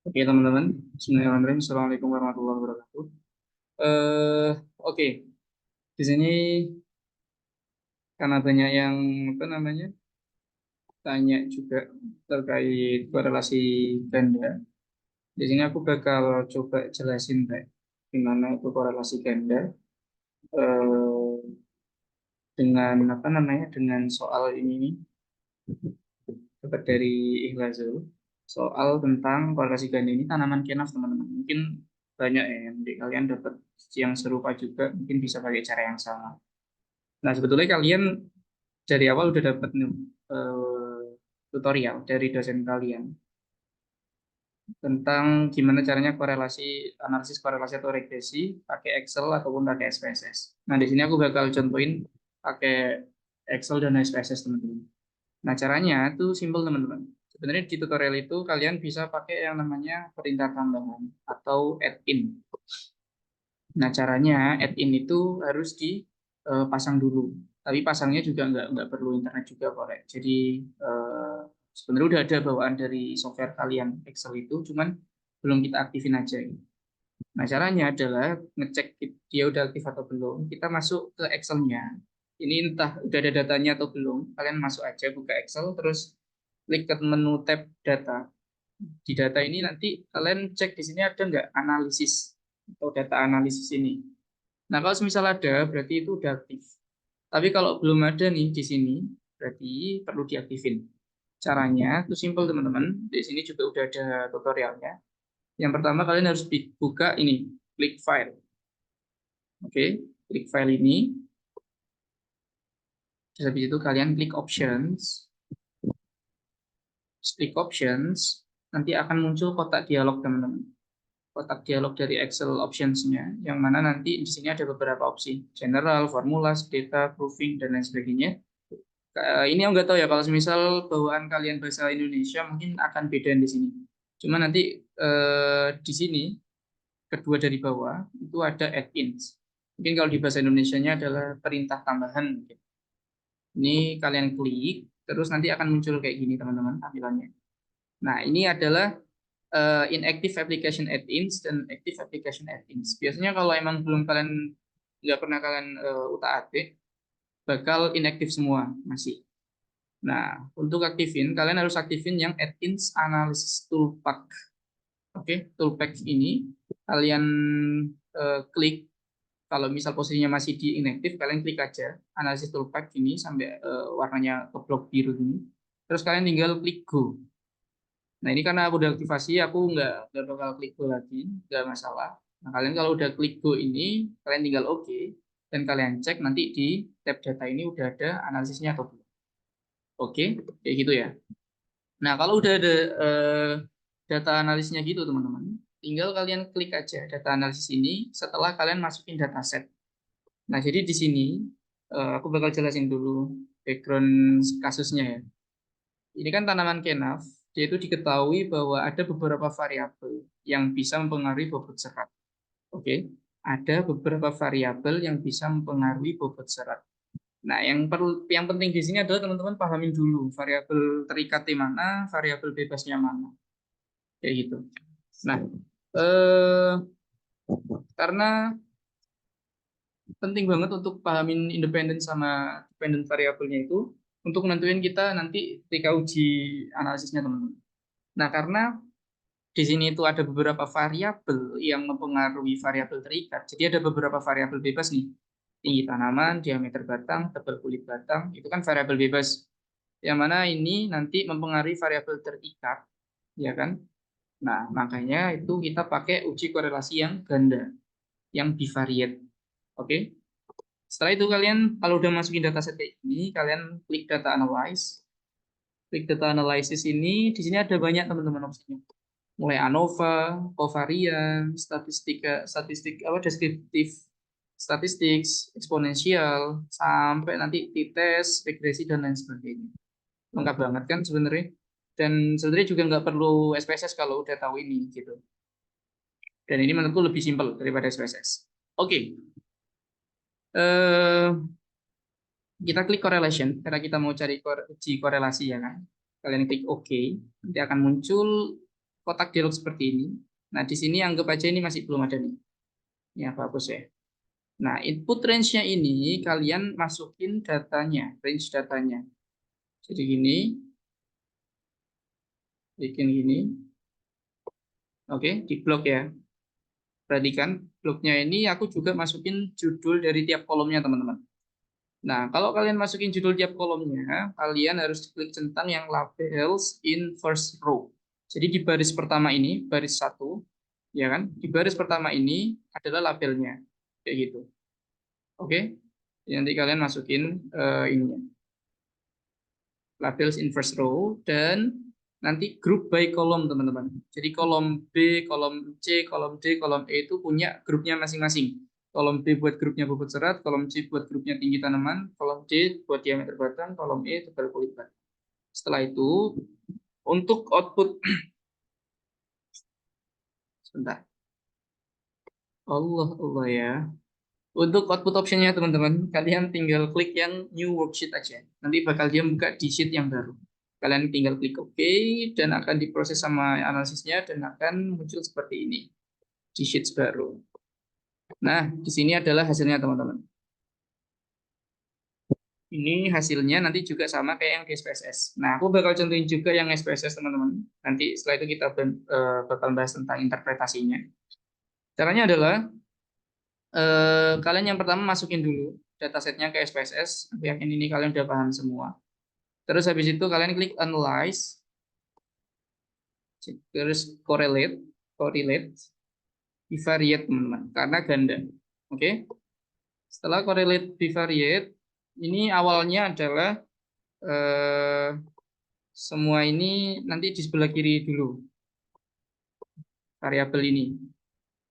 Oke teman-teman, Bismillahirrahmanirrahim. Assalamualaikum warahmatullahi wabarakatuh. Oke, di sini karena banyak yang apa namanya tanya juga terkait korelasi ganda. Di sini aku bakal coba jelasin kayak gimana itu korelasi ganda eh, dengan apa namanya dengan soal ini nih dapat dari Ihlazul soal tentang korelasi ganda ini tanaman kenaf teman-teman. Mungkin banyak ya yang kalian dapat yang serupa juga mungkin bisa pakai cara yang sama. Nah, sebetulnya kalian dari awal udah dapat nih tutorial dari dosen kalian tentang gimana caranya korelasi, analisis korelasi atau regresi pakai Excel ataupun pakai SPSS. Nah, di sini aku bakal contohin pakai Excel dan SPSS, teman-teman. Nah, caranya itu simple, teman-teman. Sebenarnya di tutorial itu kalian bisa pakai yang namanya perintah tambahan atau add-in. Nah, caranya add-in itu harus dipasang dulu. Tapi pasangnya juga nggak perlu internet juga kok, Rek. Jadi sebenarnya udah ada bawaan dari software kalian Excel itu, cuman belum kita aktifin aja. Nah, caranya adalah ngecek dia udah aktif atau belum. Kita masuk ke Excel-nya. Ini entah udah ada datanya atau belum. Kalian masuk aja buka Excel, terus klik ke menu tab data. Di data ini nanti kalian cek di sini ada nggak analisis atau data analisis ini. Nah, kalau misal ada, berarti itu udah aktif. Tapi kalau belum ada nih di sini, berarti perlu diaktifin. Caranya itu simple, teman-teman. Di sini juga udah ada tutorialnya. Yang pertama kalian harus buka ini, klik file. Oke, klik file ini. Terus habis itu kalian klik options. Klik options, nanti akan muncul kotak dialog, teman-teman. Kotak dialog dari Excel options-nya, yang mana nanti di sini ada beberapa opsi. General, formulas, data, proofing, dan lain sebagainya. Ini yang nggak tahu ya kalau misal bawaan kalian bahasa Indonesia mungkin akan beda di sini. Cuma nanti di sini kedua dari bawah itu ada add-ins. Mungkin kalau di bahasa Indonesianya adalah perintah tambahan. Ini kalian klik, terus nanti akan muncul kayak gini teman-teman tampilannya. Nah, ini adalah inactive application add-ins dan active application add-ins. Biasanya kalau emang belum kalian nggak pernah kalian utak-atik, bakal inactive semua masih. Nah, untuk aktifin, kalian harus aktifin yang add-ins analysis toolpack. Oke, toolpack ini kalian klik. Kalau misal posisinya masih di inactive, kalian klik aja analisis toolpack ini sampai warnanya ke blok biru ini. Terus kalian tinggal klik go. Nah, ini karena aku udah aktivasi, aku nggak bakal klik go lagi, nggak masalah. Nah, kalian kalau udah klik go ini, kalian tinggal oke, dan kalian cek nanti di tab data ini udah ada analisisnya atau belum. Oke, kayak gitu ya. Nah, kalau udah ada data analisisnya gitu, teman-teman, tinggal kalian klik aja data analisis ini setelah kalian masukin dataset. Nah, jadi di sini aku bakal jelasin dulu background kasusnya ya. Ini kan tanaman kenaf, dia itu diketahui bahwa ada beberapa variabel yang bisa mempengaruhi bobot serat. Oke, ada beberapa variabel yang bisa mempengaruhi bobot serat. Nah, yang penting di sini adalah teman-teman pahamin dulu variabel terikat di mana, variabel bebasnya mana, kayak gitu. Nah, eh, karena penting banget untuk pahamin independen sama dependent variabelnya itu untuk nentuin kita nanti ketika uji analisisnya, teman-teman. Nah, karena di sini itu ada beberapa variabel yang mempengaruhi variabel terikat. Jadi ada beberapa variabel bebas nih. Tinggi tanaman, diameter batang, tebal kulit batang, itu kan variabel bebas. Yang mana ini nanti mempengaruhi variabel terikat, ya kan? Nah, makanya itu kita pakai uji korelasi yang ganda, yang bivariate. Oke? Setelah itu kalian kalau udah masukin dataset kayak gini, kalian klik data analyze. Klik data analysis ini, di sini ada banyak teman-teman opsinya. Mulai ANOVA, covarian, statistik apa deskriptif, statistik, eksponensial, sampai nanti t-test, regresi dan lain sebagainya. Lengkap banget kan sebenarnya. Dan sebenarnya juga nggak perlu SPSS kalau udah tahu ini gitu. Dan ini menurutku lebih simpel daripada SPSS. Oke, eh, kita klik correlation karena kita mau cari uji korelasi ya kan. Kalian klik OK, nanti akan muncul kotak dialog seperti ini. Nah, di sini anggap aja ini masih belum ada nih. Ya, bagus ya. Nah, input range-nya ini kalian masukin datanya, range datanya. Jadi gini, bikin gini. Oke, di blok ya. Perhatikan, bloknya ini aku juga masukin judul dari tiap kolomnya, teman-teman. Nah, kalau kalian masukin judul tiap kolomnya, kalian harus klik centang yang labels in first row. Jadi di baris pertama ini, baris 1, ya kan? Di baris pertama ini adalah labelnya. Kayak gitu. Oke? Nanti kalian masukin ini. Labels in first row, dan nanti group by kolom, teman-teman. Jadi kolom B, kolom C, kolom D, kolom E itu punya grupnya masing-masing. Kolom B buat grupnya bobot serat, kolom C buat grupnya tinggi tanaman, kolom D buat diameter batang, kolom E tebal kulit batang. Setelah itu, untuk output, sebentar. Allah ya. Untuk output optionnya, teman-teman, kalian tinggal klik yang new worksheet aja. Nanti bakal dia buka di sheet yang baru. Kalian tinggal klik OK, dan akan diproses sama analisisnya, dan akan muncul seperti ini di sheet baru. Nah, di sini adalah hasilnya, teman-teman. Ini hasilnya nanti juga sama kayak yang di SPSS. Nah, aku bakal contohin juga yang SPSS, teman-teman. Nanti setelah itu kita bakal bahas tentang interpretasinya. Caranya adalah kalian yang pertama masukin dulu datasetnya ke SPSS. Aku yakin ini kalian udah paham semua. Terus habis itu kalian klik analyze, terus correlate, bivariate, teman-teman, karena ganda. Oke. Setelah correlate bivariate, ini awalnya adalah eh, semua ini nanti di sebelah kiri dulu variabel ini.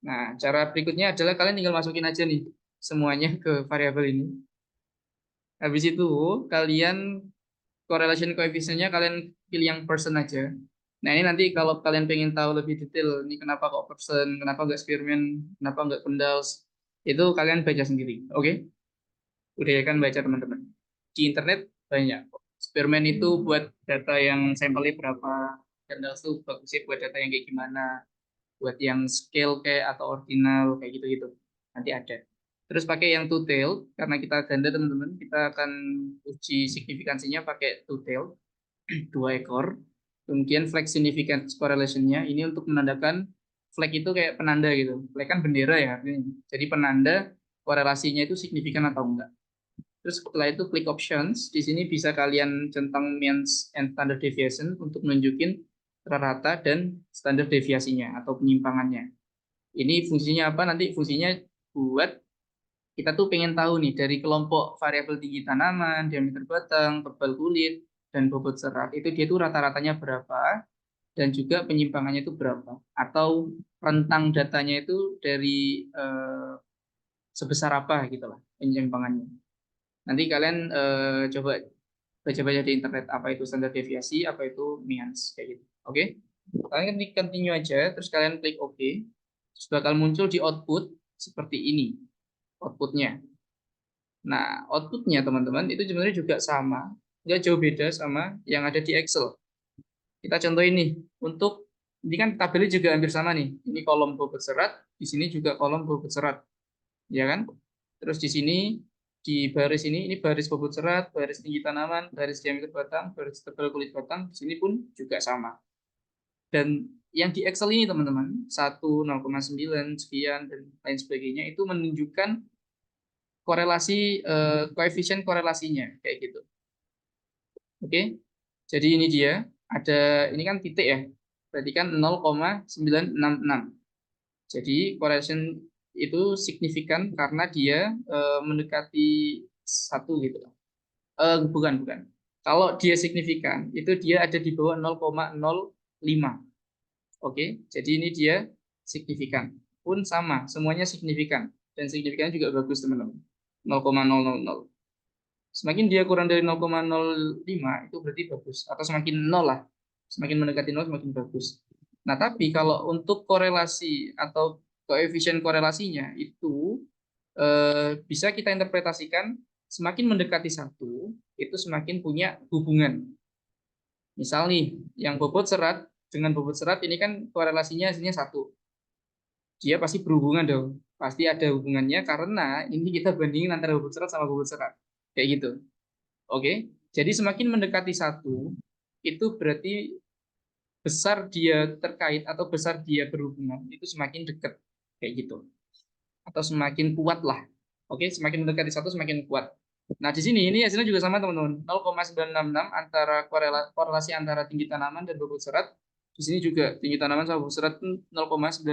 Nah, cara berikutnya adalah kalian tinggal masukin aja nih semuanya ke variabel ini. Habis itu kalian correlation coefficient-nya kalian pilih yang persen aja. Nah, ini nanti kalau kalian pengen tahu lebih detail, ini kenapa kok persen, kenapa nggak Spearman, kenapa nggak Pendals, itu kalian baca sendiri. Oke? Udah ya kan baca, teman-teman. Di internet banyak. Spearman itu buat data yang sampelnya berapa, Pendals itu bagusnya buat data yang kayak gimana, buat yang scale kayak atau ordinal kayak gitu-gitu. Nanti ada. Terus pakai yang two tail, karena kita ganda, teman-teman, kita akan uji signifikansinya pakai two tail, 2 ekor. Kemudian flag significance correlation-nya ini untuk menandakan, flag itu kayak penanda gitu. Flag kan bendera ya artinya. Jadi penanda korelasinya itu signifikan atau enggak. Terus setelah itu klik options. Di sini bisa kalian centang means and standard deviation untuk menunjukin rata dan standar deviasinya atau penyimpangannya. Ini fungsinya apa? Nanti fungsinya buat kita tuh pengen tahu nih dari kelompok variabel tinggi tanaman, diameter batang, tebal kulit, dan bobot serat, itu dia tuh rata-ratanya berapa, dan juga penyimpangannya itu berapa, atau rentang datanya itu dari sebesar apa gitu lah penyimpangannya. Nanti kalian coba baca-baca di internet apa itu standar deviasi, apa itu means kayak gitu. Oke? Kalian klik continue aja, terus kalian klik OK. Terus bakal muncul di output seperti ini outputnya. Nah, outputnya, teman-teman, itu sebenarnya juga sama, nggak jauh beda sama yang ada di Excel. Kita contoh ini, untuk ini kan tabelnya juga hampir sama nih. Ini kolom bobot serat, di sini juga kolom bobot serat, ya kan? Terus di sini di baris ini baris bobot serat, baris tinggi tanaman, baris diameter batang, baris tebal kulit batang. Di sini pun juga sama. Dan yang di Excel ini, teman-teman, 1, 0,9, sekian, dan lain sebagainya, itu menunjukkan korelasi koefisien korelasinya kayak gitu. Oke. Jadi ini dia, ada ini kan titik ya. Berarti kan 0,966. Jadi correlation itu signifikan karena dia mendekati 1 gitu. Bukan. Kalau dia signifikan, itu dia ada di bawah 0,05. Oke, jadi ini dia signifikan. Pun sama, semuanya signifikan. Dan signifikannya juga bagus, teman-teman. 0,000. Semakin dia kurang dari 0,05 itu berarti bagus. Atau semakin 0 lah. Semakin mendekati 0 semakin bagus. Nah, tapi kalau untuk korelasi atau koefisien korelasinya itu bisa kita interpretasikan semakin mendekati 1 itu semakin punya hubungan. Misal nih, yang bobot serat dengan bobot serat ini kan korelasinya hasilnya 1. Dia pasti berhubungan dong. Pasti ada hubungannya karena ini kita bandingin antara bobot serat sama bobot serat. Kayak gitu. Oke. Jadi semakin mendekati 1, itu berarti besar dia terkait atau besar dia berhubungan, itu semakin dekat. Kayak gitu. Atau semakin kuat lah. Oke, semakin mendekati 1 semakin kuat. Nah, di sini ini hasilnya juga sama teman-teman. 0,966 antara korelasi antara tinggi tanaman dan bobot serat. Di sini juga tinggi tanaman sama bobot serat 0,966.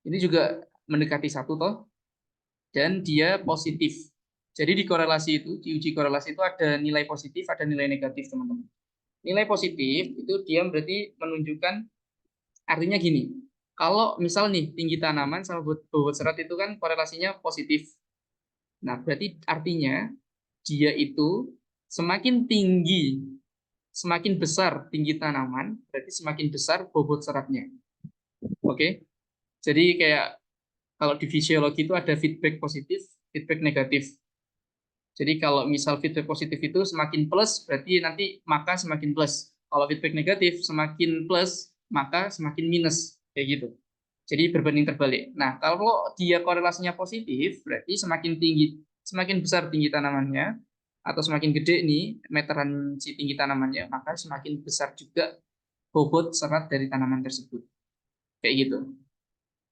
Ini juga mendekati 1 toh, dan dia positif. Jadi di korelasi itu, di uji korelasi itu ada nilai positif, ada nilai negatif, teman-teman. Nilai positif itu dia berarti menunjukkan, artinya gini, kalau misal nih tinggi tanaman sama bobot serat itu kan korelasinya positif. Nah, berarti artinya dia itu semakin tinggi, semakin besar tinggi tanaman, berarti semakin besar bobot seratnya. Oke? Jadi kayak kalau di fisiologi itu ada feedback positif, feedback negatif. Jadi kalau misal feedback positif itu semakin plus, berarti nanti maka semakin plus. Kalau feedback negatif semakin plus, maka semakin minus. Kayak gitu. Jadi berbanding terbalik. Nah, kalau dia korelasinya positif, berarti semakin tinggi, semakin besar tinggi tanamannya, atau semakin gede nih meteran si tinggi tanamannya, maka semakin besar juga bobot serat dari tanaman tersebut. Kayak gitu.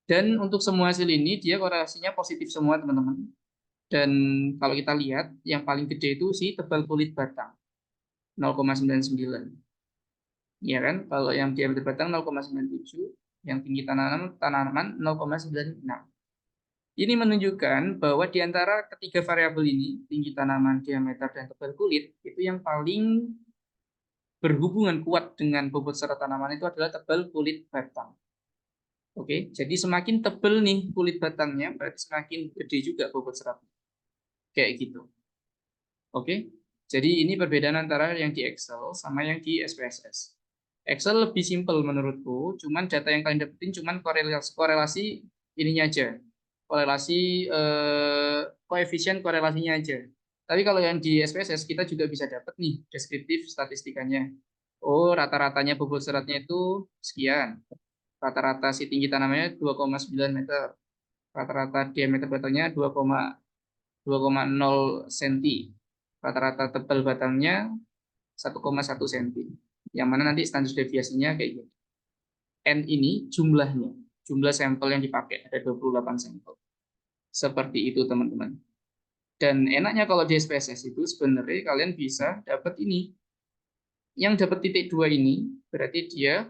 Dan untuk semua hasil ini, dia korelasinya positif semua, teman-teman. Dan kalau kita lihat, yang paling gede itu si tebal kulit batang, 0,99. Ya kan? Kalau yang diameter batang 0,97, yang tinggi tanaman 0,96. Ini menunjukkan bahwa di antara ketiga variabel ini, tinggi tanaman, diameter, dan tebal kulit, itu yang paling berhubungan kuat dengan bobot serat tanaman itu adalah tebal kulit batang. Oke, jadi semakin tebal nih kulit batangnya, berarti semakin gede juga bobot seratnya. Kayak gitu. Oke, jadi ini perbedaan antara yang di Excel sama yang di SPSS. Excel lebih simpel menurutku, cuman data yang kalian dapetin cuman korelasi ininya aja, korelasi koefisien korelasinya aja. Tapi kalau yang di SPSS kita juga bisa dapat nih deskriptif statistikanya. Oh, rata-ratanya bobot seratnya itu sekian. Rata-rata si tinggi tanamannya 2,9 meter. Rata-rata diameter batangnya 2,0 cm. Rata-rata tebal batangnya 1,1 cm. Yang mana nanti standar deviasinya kayak gini. N ini jumlahnya, jumlah sampel yang dipakai, ada 28 sampel. Seperti itu, teman-teman. Dan enaknya kalau di SPSS itu sebenarnya kalian bisa dapat ini. Yang dapat titik 2 ini berarti dia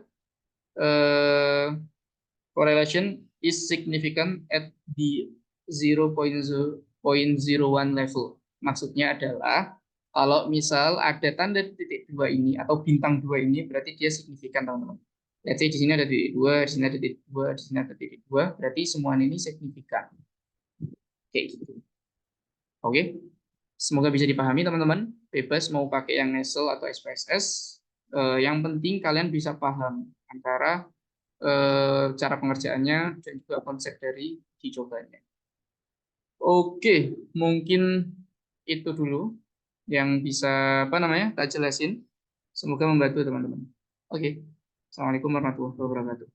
correlation is significant at the 0,01 level. Maksudnya adalah kalau misal ada tanda titik 2 ini atau bintang 2 ini berarti dia signifikan, teman-teman. Let's say di sini ada titik 2, di sini ada titik 2, di sini ada titik 2, berarti semua ini signifikan. Kayak gitu. Oke. Semoga bisa dipahami, teman-teman. Bebas mau pakai yang NESEL atau SPSS. Yang penting kalian bisa paham antara cara pengerjaannya dan juga konsep dari uji cobanya. Oke, mungkin itu dulu yang bisa apa namanya tak jelasin. Semoga membantu teman-teman. Oke, assalamualaikum warahmatullahi wabarakatuh.